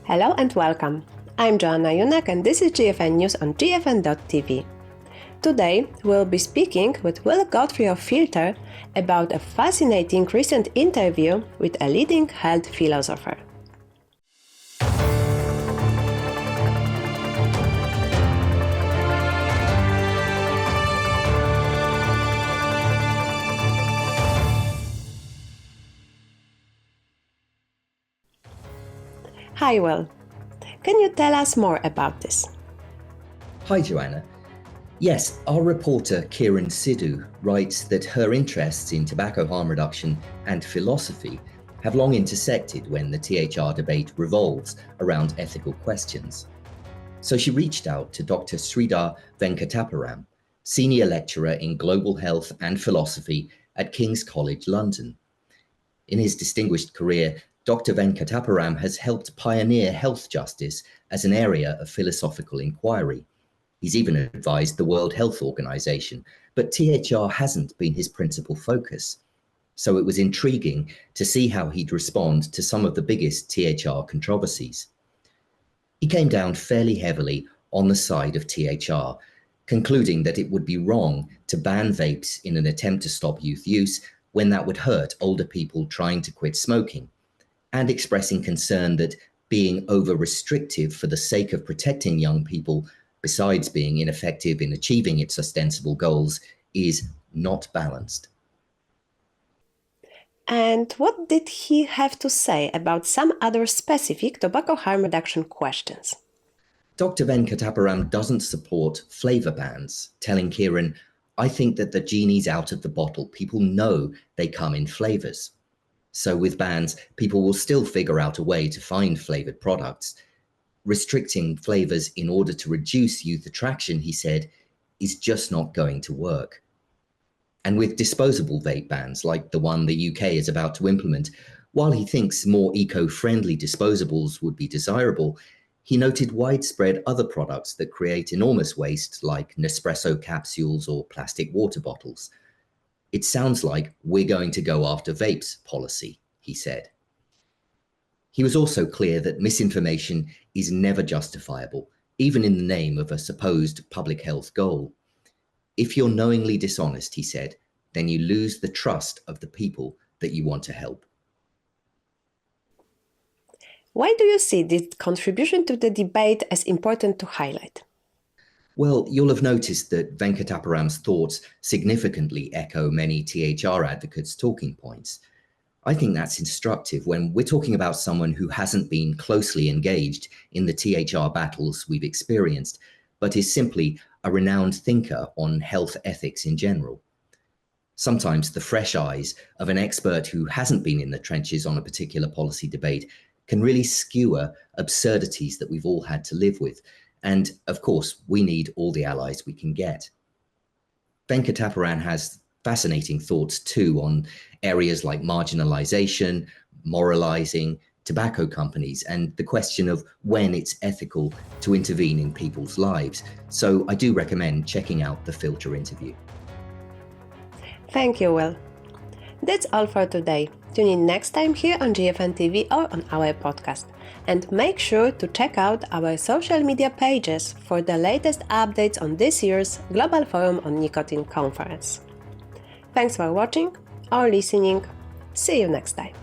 Hello and welcome. I'm Joanna Junak and this is GFN News on gfn.tv. Today we'll be speaking with Godfrey of Filter about a fascinating recent interview with a leading health philosopher. Hi, Will. Can you tell us more about this? Hi, Joanna. Yes, our reporter Kiran Sidhu writes that her interests in tobacco harm reduction and philosophy have long intersected when the THR debate revolves around ethical questions. So she reached out to Dr. Sridhar Venkatapuram, senior lecturer in global health and philosophy at King's College London. In his distinguished career, Dr. Venkatapuram has helped pioneer health justice as an area of philosophical inquiry. He's even advised the World Health Organization, but THR hasn't been his principal focus. So it was intriguing to see how he'd respond to some of the biggest THR controversies. He came down fairly heavily on the side of THR, concluding that it would be wrong to ban vapes in an attempt to stop youth use when that would hurt older people trying to quit smoking, and expressing concern that being over-restrictive for the sake of protecting young people, besides being ineffective in achieving its ostensible goals, is not balanced. And what did he have to say about some other specific tobacco harm reduction questions? Dr. Venkatapuram doesn't support flavour bans, telling Kiran, "I think that the genie's out of the bottle. People know they come in flavours." So with bans, people will still figure out a way to find flavoured products. Restricting flavours in order to reduce youth attraction, he said, is just not going to work. And with disposable vape bans, like the one the UK is about to implement, while he thinks more eco-friendly disposables would be desirable, he noted widespread other products that create enormous waste, like Nespresso capsules or plastic water bottles. "It sounds like we're going to go after vapes policy," he said. He was also clear that misinformation is never justifiable, even in the name of a supposed public health goal. "If you're knowingly dishonest," he said, "then you lose the trust of the people that you want to help." Why do you see this contribution to the debate as important to highlight? Well, you'll have noticed that Venkatapuram's thoughts significantly echo many THR advocates' talking points. I think that's instructive when we're talking about someone who hasn't been closely engaged in the THR battles we've experienced, but is simply a renowned thinker on health ethics in general. Sometimes the fresh eyes of an expert who hasn't been in the trenches on a particular policy debate can really skewer absurdities that we've all had to live with. And of course, we need all the allies we can get. Venkatapuram has fascinating thoughts too on areas like marginalization, moralizing, tobacco companies, and the question of when it's ethical to intervene in people's lives. So I do recommend checking out the Filter interview. Thank you, Will. That's all for today. Tune in next time here on GFN TV or on our podcast. And make sure to check out our social media pages for the latest updates on this year's Global Forum on Nicotine conference. Thanks for watching or listening. See you next time.